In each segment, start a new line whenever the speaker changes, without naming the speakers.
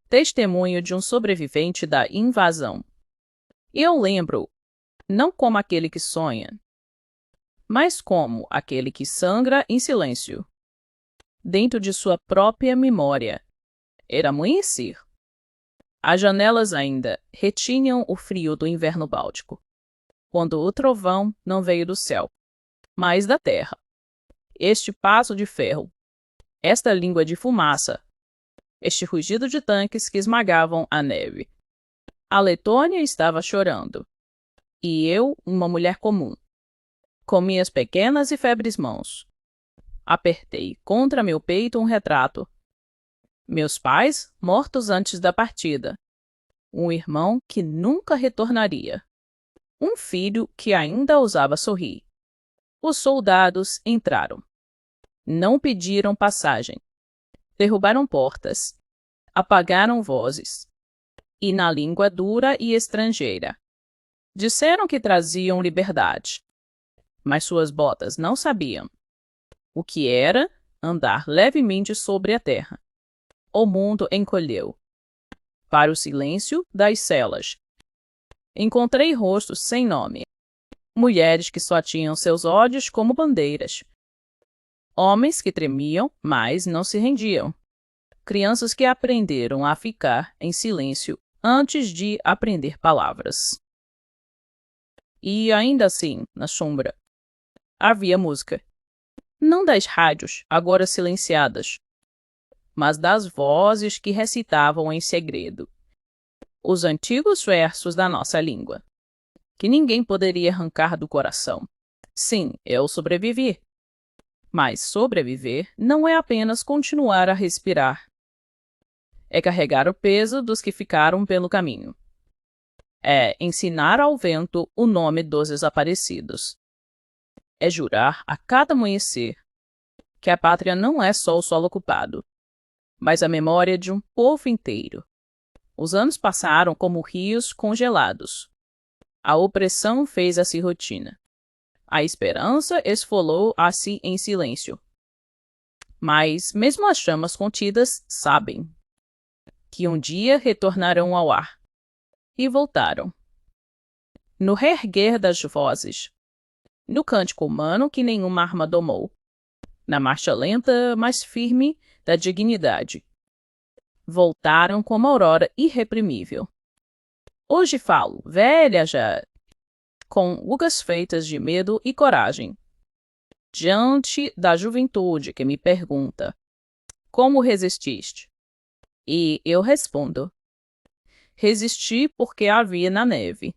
Testemunho de um sobrevivente da invasão. Eu lembro, não como aquele que sonha, mas como aquele que sangra em silêncio, dentro de sua própria memória. Era amanhecer. As janelas ainda retinham o frio do inverno báltico, quando o trovão não veio do céu, mas da terra. Este passo de ferro, esta língua de fumaça, este rugido de tanques que esmagavam a neve. A Letônia estava chorando. E eu, uma mulher comum, com minhas pequenas e febres mãos, apertei contra meu peito um retrato. Meus pais, mortos antes da partida. Um irmão que nunca retornaria. Um filho que ainda ousava sorrir. Os soldados entraram. Não pediram passagem. Derrubaram portas. Apagaram vozes. E na língua dura e estrangeira. Disseram que traziam liberdade. Mas suas botas não sabiam o que era andar levemente sobre a terra. O mundo encolheu para o silêncio das celas. Encontrei rostos sem nome. Mulheres que só tinham seus olhos como bandeiras. Homens que tremiam, mas não se rendiam. Crianças que aprenderam a ficar em silêncio antes de aprender palavras. E ainda assim, na sombra, havia música. Não das rádios, agora silenciadas, mas das vozes que recitavam em segredo os antigos versos da nossa língua, que ninguém poderia arrancar do coração. Sim, eu sobrevivi. Mas sobreviver não é apenas continuar a respirar. É carregar o peso dos que ficaram pelo caminho. É ensinar ao vento o nome dos desaparecidos. É jurar a cada amanhecer que a pátria não é só o solo ocupado, mas a memória de um povo inteiro. Os anos passaram como rios congelados. A opressão fez-se rotina. A esperança esfolou-se em silêncio. Mas, mesmo as chamas contidas, sabem que um dia retornarão ao ar. E voltaram. No reerguer das vozes, no cântico humano que nenhuma arma domou, na marcha lenta, mas firme da dignidade. Voltaram como aurora irreprimível. Hoje falo, velha já, com rugas feitas de medo e coragem, diante da juventude que me pergunta: como resististe? E eu respondo: resisti porque havia na neve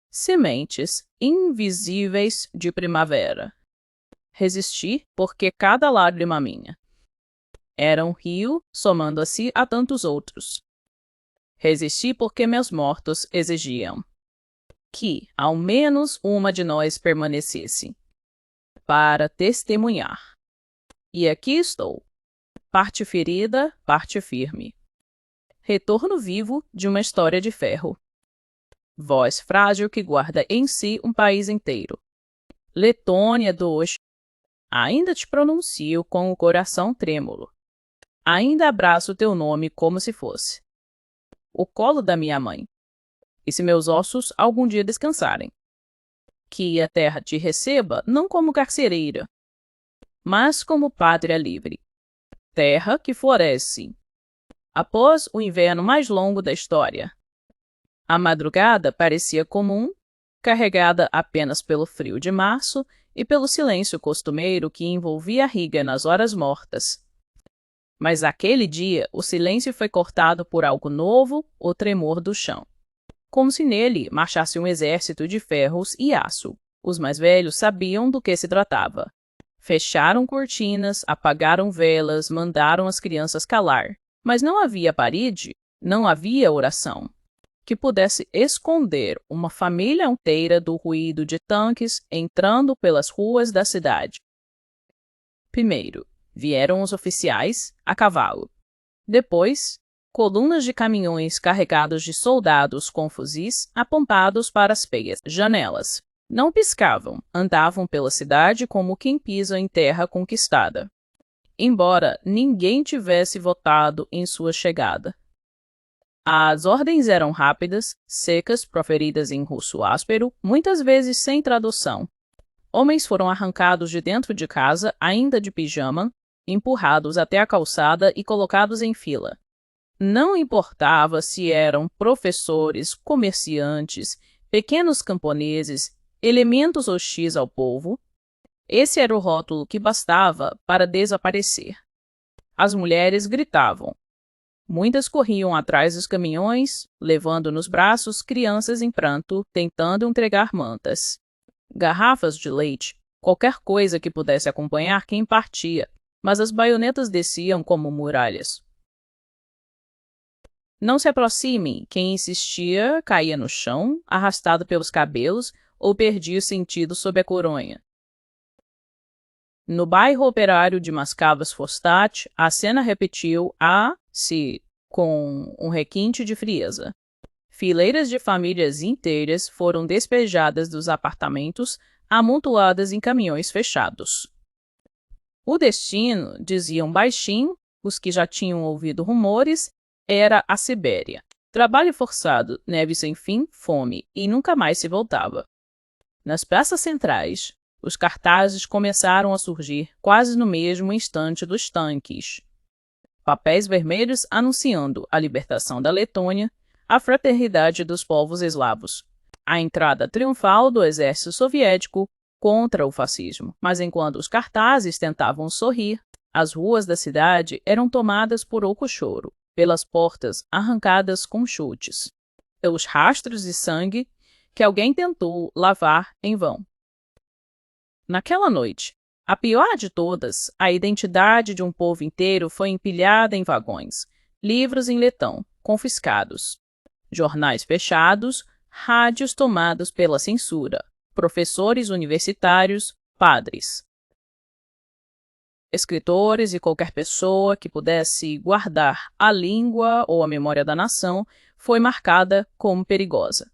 sementes invisíveis de primavera. Resisti porque cada lágrima minha era um rio somando-se a tantos outros. Resisti porque meus mortos exigiam que ao menos uma de nós permanecesse para testemunhar. E aqui estou, parte ferida, parte firme. Retorno vivo de uma história de ferro. Voz frágil que guarda em si um país inteiro. Letônia do Oeste. Ainda te pronuncio com o coração trêmulo. Ainda abraço teu nome como se fosse o colo da minha mãe. E se meus ossos algum dia descansarem, que a terra te receba não como carcereira, mas como pátria livre. Terra que floresce após o inverno mais longo da história. A madrugada parecia comum, carregada apenas pelo frio de março e pelo silêncio costumeiro que envolvia a riga nas horas mortas. Mas aquele dia o silêncio foi cortado por algo novo, o tremor do chão. Como se nele marchasse um exército de ferros e aço. Os mais velhos sabiam do que se tratava. Fecharam cortinas, apagaram velas, mandaram as crianças calar. Mas não havia parede, não havia oração que pudesse esconder uma família inteira do ruído de tanques entrando pelas ruas da cidade. Primeiro, vieram os oficiais a cavalo. Depois, colunas de caminhões carregados de soldados com fuzis apontados para as peias janelas. Não piscavam, andavam pela cidade como quem pisa em terra conquistada, embora ninguém tivesse votado em sua chegada. As ordens eram rápidas, secas, proferidas em russo áspero, muitas vezes sem tradução. Homens foram arrancados de dentro de casa, ainda de pijama, empurrados até a calçada e colocados em fila. Não importava se eram professores, comerciantes, pequenos camponeses, elementos hostis ao povo, esse era o rótulo que bastava para desaparecer. As mulheres gritavam. Muitas corriam atrás dos caminhões, levando nos braços crianças em pranto, tentando entregar mantas. Garrafas de leite, qualquer coisa que pudesse acompanhar quem partia, mas as baionetas desciam como muralhas. Não se aproximem, quem insistia caía no chão, arrastado pelos cabelos, ou perdia o sentido sob a coronha. No bairro operário de Mascavas Fostat, a cena repetiu-se com um requinte de frieza. Fileiras de famílias inteiras foram despejadas dos apartamentos, amontoadas em caminhões fechados. O destino, diziam baixinho os que já tinham ouvido rumores, era a Sibéria. Trabalho forçado, neve sem fim, fome, e nunca mais se voltava. Nas praças centrais, os cartazes começaram a surgir quase no mesmo instante dos tanques. Papéis vermelhos anunciando a libertação da Letônia, a fraternidade dos povos eslavos, a entrada triunfal do exército soviético contra o fascismo. Mas enquanto os cartazes tentavam sorrir, as ruas da cidade eram tomadas por oco choro, pelas portas arrancadas com chutes, pelos rastros de sangue que alguém tentou lavar em vão. Naquela noite, a pior de todas, a identidade de um povo inteiro foi empilhada em vagões, livros em letão, confiscados, jornais fechados, rádios tomados pela censura, professores universitários, padres, escritores e qualquer pessoa que pudesse guardar a língua ou a memória da nação foi marcada como perigosa.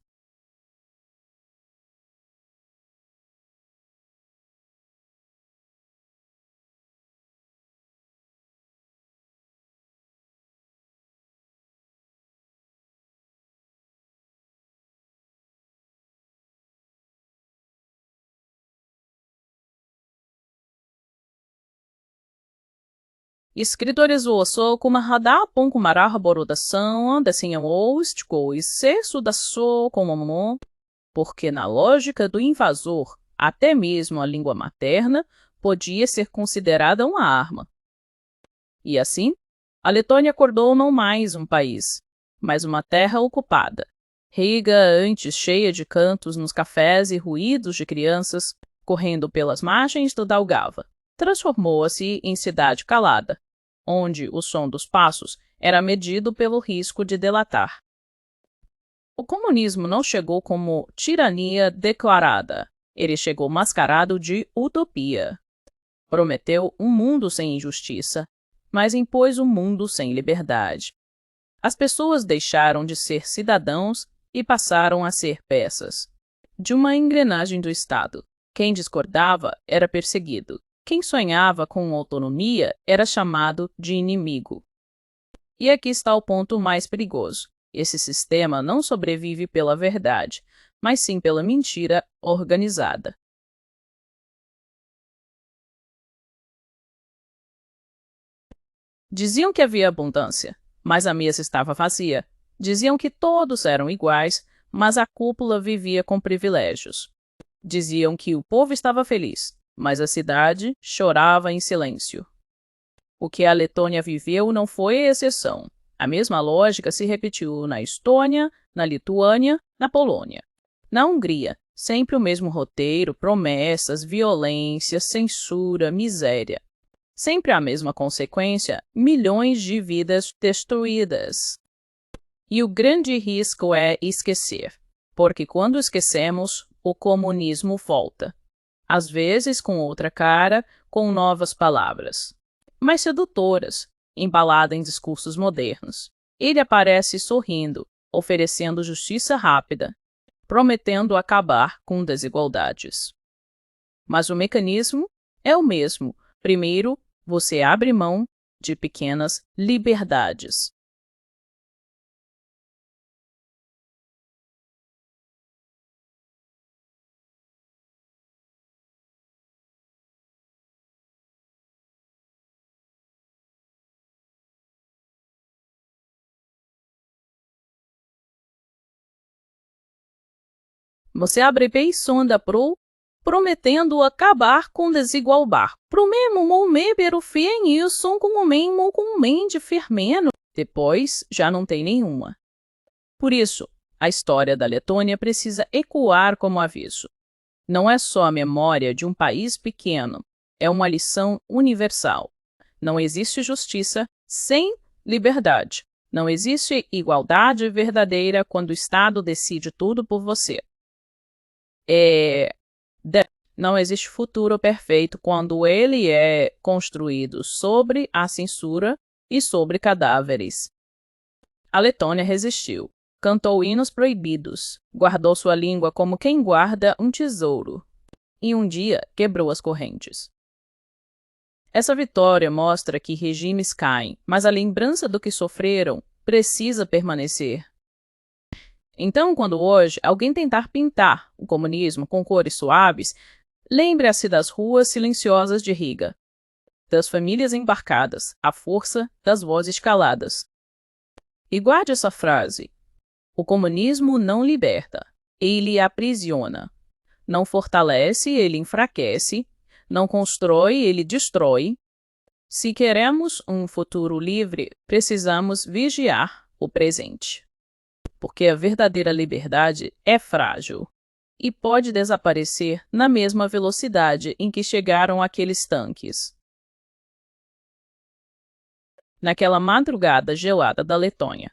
Escritores oso kumarada pon kumaraha borodação desenham oustico e sexo da so como porque na lógica do invasor, até mesmo a língua materna podia ser considerada uma arma. E assim, a Letônia acordou não mais um país, mas uma terra ocupada. Riga, antes cheia de cantos nos cafés e ruídos de crianças correndo pelas margens do Daugava, transformou-se em cidade calada, onde o som dos passos era medido pelo risco de delatar. O comunismo não chegou como tirania declarada, ele chegou mascarado de utopia. Prometeu um mundo sem injustiça, mas impôs um mundo sem liberdade. As pessoas deixaram de ser cidadãos e passaram a ser peças de uma engrenagem do Estado. Quem discordava era perseguido. Quem sonhava com autonomia era chamado de inimigo. E aqui está o ponto mais perigoso. Esse sistema não sobrevive pela verdade, mas sim pela mentira organizada. Diziam que havia abundância, mas a mesa estava vazia. Diziam que todos eram iguais, mas a cúpula vivia com privilégios. Diziam que o povo estava feliz, mas a cidade chorava em silêncio. O que a Letônia viveu não foi exceção. A mesma lógica se repetiu na Estônia, na Lituânia, na Polônia. Na Hungria, sempre o mesmo roteiro, promessas, violência, censura, miséria. Sempre a mesma consequência, milhões de vidas destruídas. E o grande risco é esquecer, porque quando esquecemos, o comunismo volta. Às vezes com outra cara, com novas palavras, mas sedutoras, embalada em discursos modernos. Ele aparece sorrindo, oferecendo justiça rápida. prometendo acabar com desigualdades. Mas o mecanismo é o mesmo. Primeiro, você abre mão de pequenas liberdades. Você abre pé e sonda prometendo acabar com desigualdade. Promemo momer o fim isso com o mesmo com de firmeno. Depois, já não tem nenhuma. Por isso, a história da Letônia precisa ecoar como aviso. Não é só a memória de um país pequeno, é uma lição universal. Não existe justiça sem liberdade. Não existe igualdade verdadeira quando o Estado decide tudo por você. Não existe futuro perfeito quando ele é construído sobre a censura e sobre cadáveres. A Letônia resistiu. Cantou hinos proibidos, guardou sua língua como quem guarda um tesouro, e um dia quebrou as correntes. Essa vitória mostra que regimes caem, mas a lembrança do que sofreram precisa permanecer. Então, quando hoje alguém tentar pintar o comunismo com cores suaves, lembre-se das ruas silenciosas de Riga, das famílias embarcadas, a força das vozes caladas. E guarde essa frase: o comunismo não liberta, ele aprisiona. Não fortalece, ele enfraquece. Não constrói, ele destrói. Se queremos um futuro livre, precisamos vigiar o presente. Porque a verdadeira liberdade é frágil e pode desaparecer na mesma velocidade em que chegaram aqueles tanques. Naquela madrugada gelada da Letônia,